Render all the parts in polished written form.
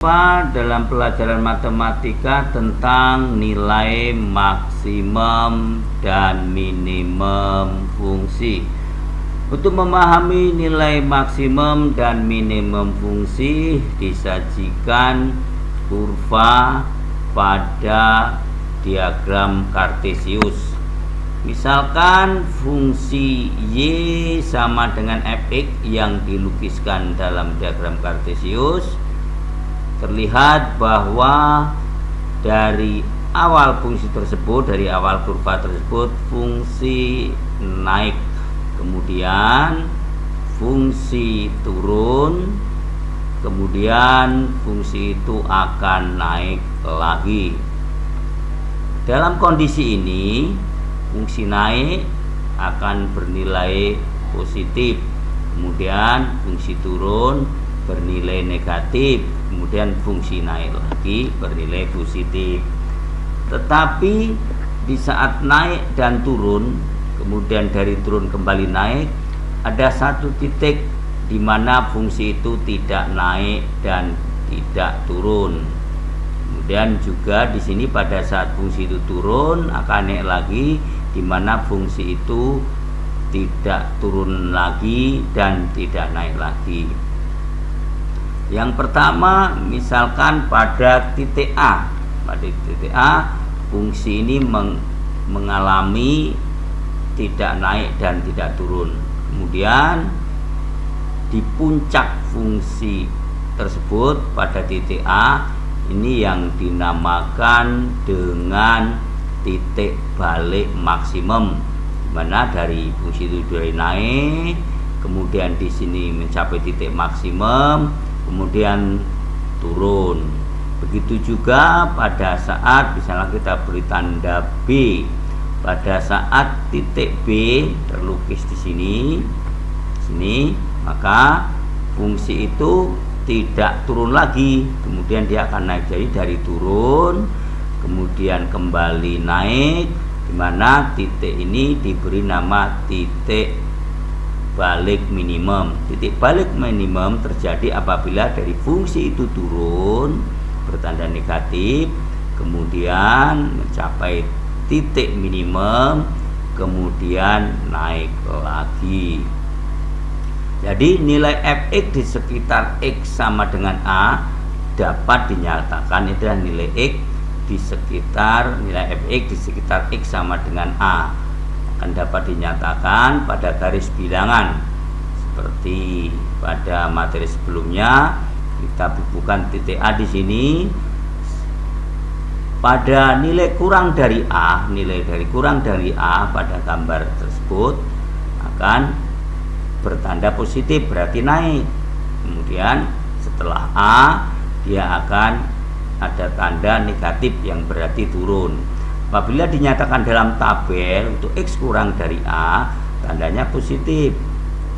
Dalam pelajaran matematika tentang nilai maksimum dan minimum fungsi. Untuk memahami nilai maksimum dan minimum fungsi, disajikan kurva pada diagram Kartesius. Misalkan fungsi Y sama dengan fx yang dilukiskan dalam diagram Kartesius. Terlihat bahwa dari awal fungsi tersebut, dari awal kurva tersebut, fungsi naik, kemudian fungsi turun, kemudian fungsi itu akan naik lagi. Dalam kondisi ini, fungsi naik akan bernilai positif, kemudian fungsi turun bernilai negatif, kemudian fungsi naik lagi bernilai positif. Tetapi di saat naik dan turun, kemudian dari turun kembali naik, ada satu titik di mana fungsi itu tidak naik dan tidak turun. Kemudian juga di sini pada saat fungsi itu turun akan naik lagi, di mana fungsi itu tidak turun lagi dan tidak naik lagi. Yang pertama, misalkan pada titik A. Pada titik A, fungsi ini mengalami tidak naik dan tidak turun. Kemudian di puncak fungsi tersebut pada titik A, ini yang dinamakan dengan titik balik maksimum, mana dari fungsi itu dari naik, kemudian di sini mencapai titik maksimum, kemudian turun. Begitu juga pada saat misalnya kita beri tanda B, pada saat titik B terlukis di sini, maka fungsi itu tidak turun lagi, kemudian dia akan naik. Jadi dari turun kemudian kembali naik, di mana titik ini diberi nama titik balik minimum. Titik balik minimum terjadi apabila dari fungsi itu turun bertanda negatif, kemudian mencapai titik minimum, kemudian naik lagi. Jadi nilai fx di sekitar x sama dengan A dapat dinyatakan adalah nilai x di sekitar nilai fx di sekitar x sama dengan A akan dapat dinyatakan pada garis bilangan. Seperti pada materi sebelumnya, kita bubuhkan titik A di sini. Pada nilai kurang dari A, nilai dari kurang dari A pada gambar tersebut akan bertanda positif, berarti naik. Kemudian setelah A, dia akan ada tanda negatif yang berarti turun. Apabila dinyatakan dalam tabel untuk X kurang dari A, tandanya positif.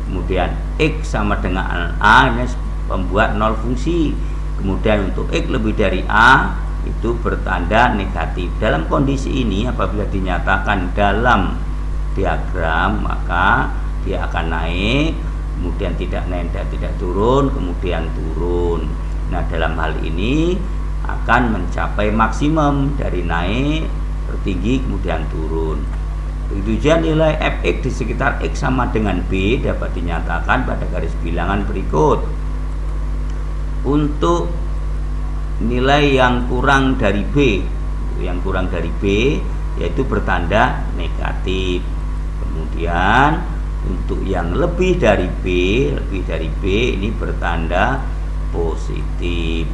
Kemudian X sama dengan A, ini membuat nol fungsi. Kemudian untuk X lebih dari A, itu bertanda negatif. Dalam kondisi ini, apabila dinyatakan dalam diagram, maka dia akan naik, kemudian tidak naik dan tidak turun, kemudian turun. Nah, dalam hal ini akan mencapai maksimum dari naik tertinggi kemudian turun. Begitu juga nilai fx di sekitar x sama dengan b dapat dinyatakan pada garis bilangan berikut. Untuk nilai yang kurang dari b, yaitu bertanda negatif. Kemudian untuk yang lebih dari b ini bertanda positif.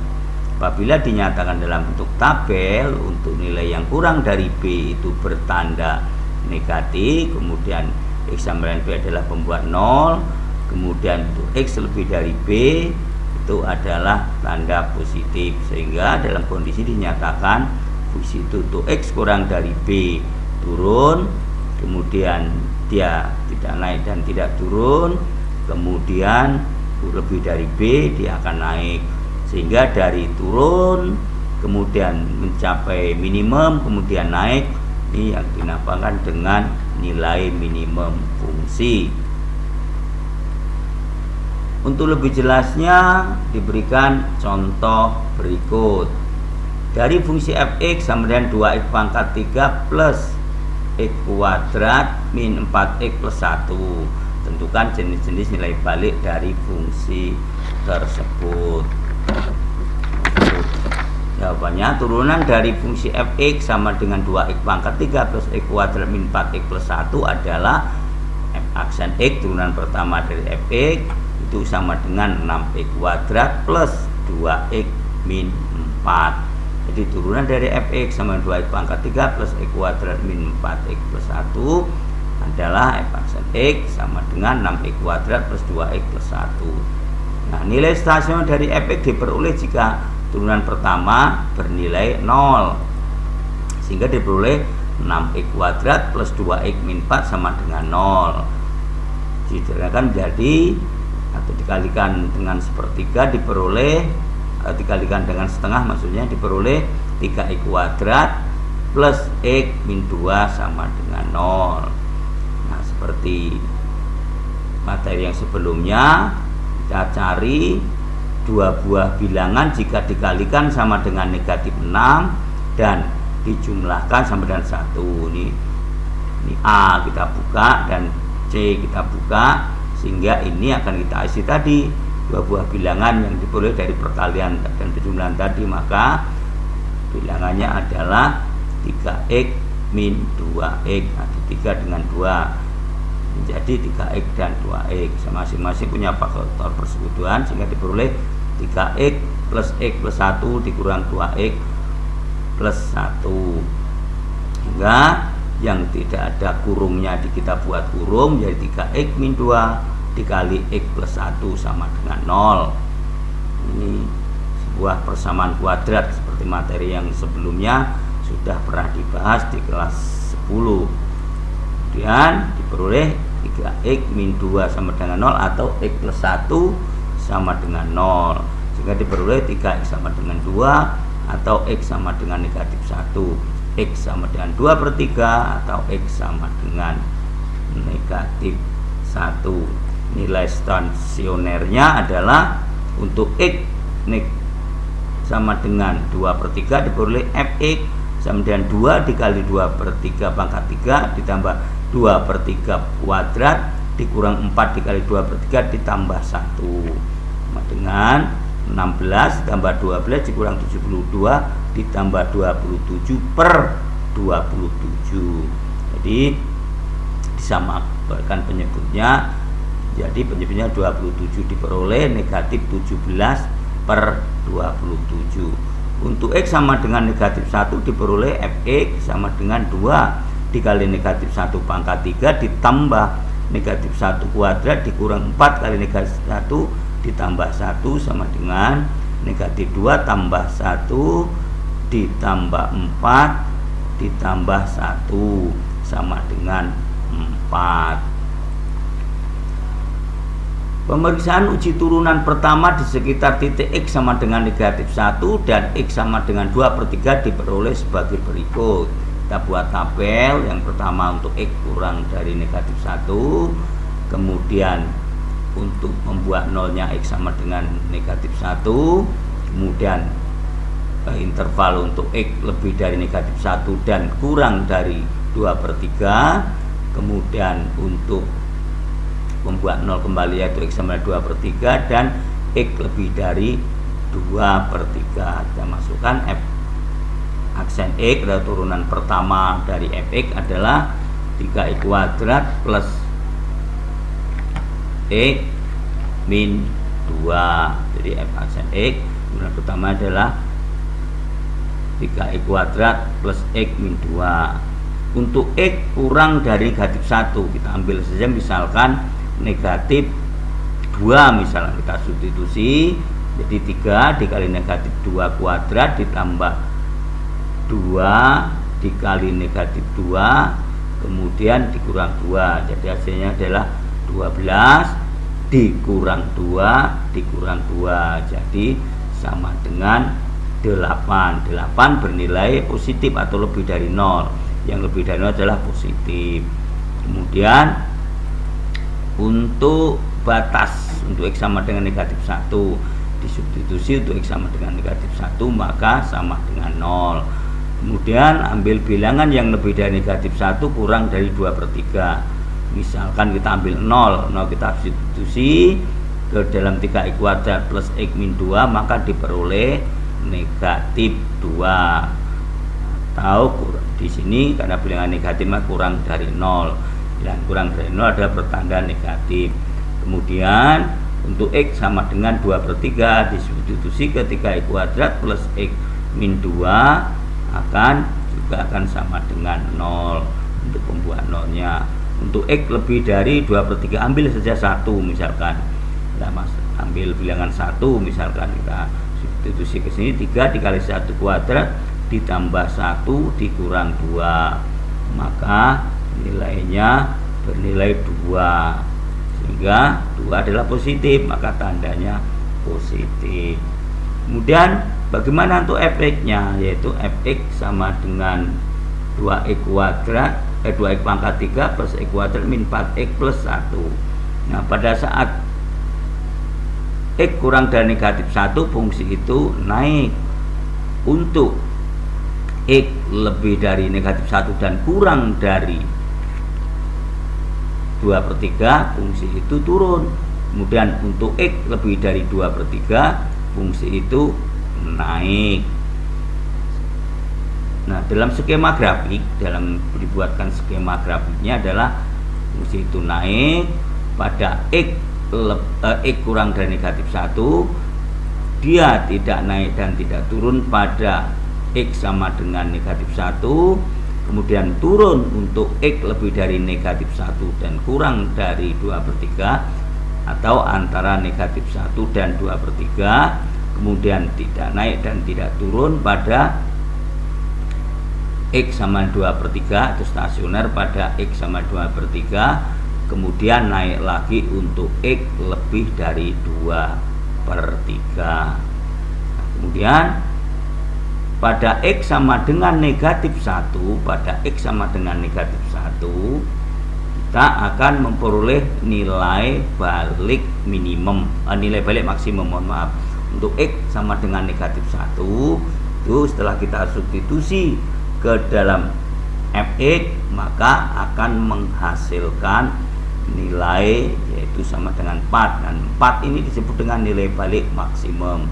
Apabila dinyatakan dalam bentuk tabel untuk nilai yang kurang dari B itu bertanda negatif, kemudian X sama dengan B adalah pembuat 0, kemudian untuk X lebih dari B itu adalah tanda positif, sehingga dalam kondisi dinyatakan fungsi itu untuk X kurang dari B turun, kemudian dia tidak naik dan tidak turun, kemudian lebih dari B dia akan naik, sehingga dari turun kemudian mencapai minimum kemudian naik, ini yang dinamakan dengan nilai minimum fungsi. Untuk lebih jelasnya diberikan contoh berikut. Dari fungsi fx sama dengan 2x pangkat 3 plus x kuadrat min 4x plus 1. Tentukan jenis-jenis nilai balik dari fungsi tersebut. Jawabannya, turunan dari fungsi fx sama dengan 2x pangkat 3 plus x kuadrat min 4x plus 1 adalah f aksen x turunan pertama dari fx itu sama dengan 6x kuadrat plus 2x min 4. Jadi turunan dari fx sama 2x pangkat 3 plus x kuadrat min 4x plus 1 adalah f aksen x sama dengan 6x kuadrat plus 2x plus 1. Nah, nilai stasioner dari fx diperoleh jika turunan pertama bernilai 0, sehingga diperoleh 6x kuadrat plus 2x min 4 sama dengan 0. Dikalikan menjadi atau dikalikan dengan sepertiga diperoleh, atau dikalikan dengan setengah maksudnya diperoleh 3x kuadrat plus x min 2 sama dengan 0. Nah, seperti materi yang sebelumnya, kita cari dua buah bilangan jika dikalikan sama dengan negatif 6 dan dijumlahkan sama dengan 1. Ini A kita buka dan C kita buka, sehingga ini akan kita isi tadi dua buah bilangan yang diperoleh dari perkalian dan penjumlahan tadi. Maka bilangannya adalah 3x min 2x, nanti 3 dengan 2 menjadi 3x dan 2x, masing-masing punya faktor persekutuan, sehingga diperoleh 3x plus x plus 1 dikurang 2x plus 1, hingga yang tidak ada kurungnya kita buat kurung, jadi 3x min 2 dikali x plus 1 sama dengan 0. Ini sebuah persamaan kuadrat seperti materi yang sebelumnya sudah pernah dibahas di kelas 10. Kemudian diperoleh 3x min 2 sama dengan 0 atau x plus 1 sama dengan 0, sehingga diperoleh 3x sama dengan 2 atau x sama dengan negatif 1, x sama dengan 2/3 atau x sama dengan negatif 1. Nilai stasionernya adalah untuk x sama dengan 2/3 diperoleh fx sama dengan 2 dikali 2/3 pangkat 3 ditambah 2/3 kuadrat dikurang 4 dikali 2/3 ditambah 1 sama dengan 16 ditambah 12 dikurang 72 ditambah 27/27. Jadi disamakan penyebutnya, jadi penyebutnya 27 diperoleh negatif 17/27. Untuk x sama dengan negatif 1 diperoleh fx sama dengan 2 dikali negatif 1 pangkat 3 ditambah negatif 1 kuadrat dikurang 4 kali negatif 1 ditambah 1 sama dengan negatif 2 tambah 1 ditambah 4 ditambah 1 sama dengan 4. Pemeriksaan uji turunan pertama di sekitar titik x sama dengan negatif 1 dan x sama dengan 2/3 diperoleh sebagai berikut. Kita buat tabel. Yang pertama untuk x kurang dari negatif 1, kemudian untuk membuat nolnya x sama dengan negatif 1, kemudian interval untuk x lebih dari negatif 1 dan kurang dari 2/3, kemudian untuk membuat 0 kembali yaitu x sama 2/3 dan x lebih dari 2/3. Kita masukkan f aksen x atau turunan pertama dari fx adalah 3x kuadrat plus x min 2. Jadi f aksen x turunan pertama adalah 3x kuadrat plus x min 2. Untuk x kurang dari negatif 1 kita ambil saja misalkan negatif 2, misalnya kita substitusi, jadi 3 dikali negatif 2 kuadrat ditambah 2 dikali negatif 2 kemudian dikurang 2, jadi hasilnya adalah 12 dikurang 2 dikurang 2, jadi sama dengan 8. 8 bernilai positif atau lebih dari 0, yang lebih dari 0 adalah positif. Kemudian untuk batas untuk X sama dengan negatif 1, disubstitusi untuk X sama dengan negatif 1, maka sama dengan 0. Kemudian ambil bilangan yang lebih dari negatif 1 kurang dari 2/3. Misalkan kita ambil 0 kita substitusi ke dalam 3x kuadrat plus x min 2, maka diperoleh negatif 2. Atau di sini karena bilangan negatif kurang dari 0, yang kurang dari 0 adalah bertanda negatif. Kemudian untuk X sama dengan 2/3 disubstitusi ke 3x kuadrat plus x min 2 juga akan sama dengan 0 untuk pembuat nolnya. Untuk X lebih dari 2/3 ambil saja 1 misalkan. Nah, ambil bilangan 1 misalkan, kita substitusi ke sini 3 dikali 1 kuadrat ditambah 1 dikurang 2, maka nilainya bernilai 2, sehingga 2 adalah positif, maka tandanya positif. Kemudian bagaimana untuk fx nya, yaitu fx sama dengan 2x kuadrat 2x pangkat 3 plus x kuadrat min 4x plus 1. Nah, pada saat x kurang dari negatif 1, fungsi itu naik. Untuk X lebih dari negatif 1 dan kurang dari 2/3, fungsi itu turun. Kemudian untuk X lebih dari 2/3, fungsi itu naik. Nah, dalam skema grafik, dalam dibuatkan skema grafiknya adalah fungsi itu naik pada X kurang dari negatif 1, dia tidak naik dan tidak turun pada X sama dengan negatif 1, kemudian turun untuk X lebih dari negatif 1 dan kurang dari 2/3 atau antara negatif 1 dan 2/3, kemudian tidak naik dan tidak turun pada X sama 2/3 atau stasioner pada X sama 2/3, kemudian naik lagi untuk X lebih dari 2/3. Kemudian pada X sama dengan negatif 1, pada X sama dengan negatif 1, kita akan memperoleh nilai balik minimum, nilai balik maksimum, mohon maaf. Untuk X sama dengan negatif 1, itu setelah kita substitusi ke dalam fx, maka akan menghasilkan nilai yaitu sama dengan 4, dan 4 ini disebut dengan nilai balik maksimum.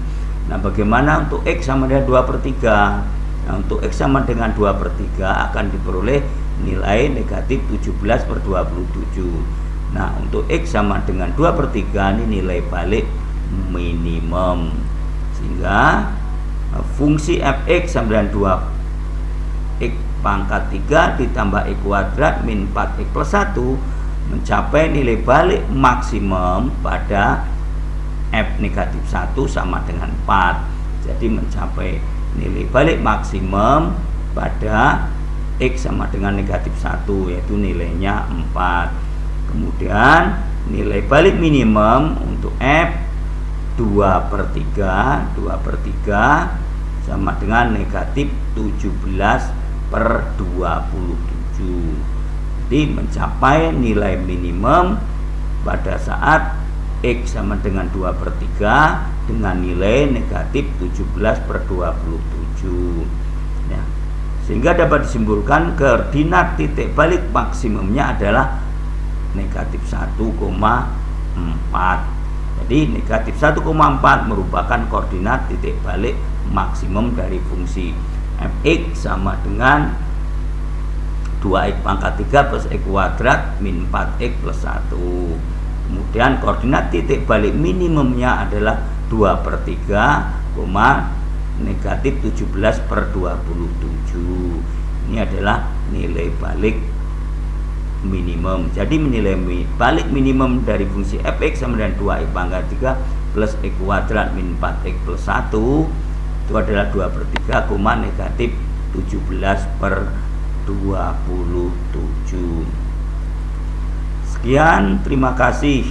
Nah, bagaimana untuk X sama dengan 2/3? Nah, untuk X sama dengan 2/3 akan diperoleh nilai negatif 17/27. Nah, untuk X sama dengan 2/3 ini nilai balik minimum, sehingga fungsi fx sama dengan 2x pangkat 3 ditambah x kuadrat min 4x plus 1 mencapai nilai balik maksimum pada F negatif 1 sama dengan 4. Jadi mencapai nilai balik maksimum pada X sama dengan negatif 1, yaitu nilainya 4. Kemudian nilai balik minimum untuk F 2/3 sama dengan negatif 17/27. Jadi mencapai nilai minimum pada saat X sama dengan 2/3 dengan nilai negatif 17/27. Ya. Sehingga dapat disimpulkan koordinat titik balik maksimumnya adalah negatif 1,4. Jadi negatif 1,4 merupakan koordinat titik balik maksimum dari fungsi fx sama dengan 2x pangkat 3 plus x kuadrat min 4x plus 1. Kemudian koordinat titik balik minimumnya adalah 2/3, negatif 17/27. Ini adalah nilai balik minimum. Jadi nilai balik minimum dari fungsi fx sama dengan 2x pangkat 3 plus x kuadrat min 4x plus 1 itu adalah 2/3, negatif 17/27. Sekian, terima kasih.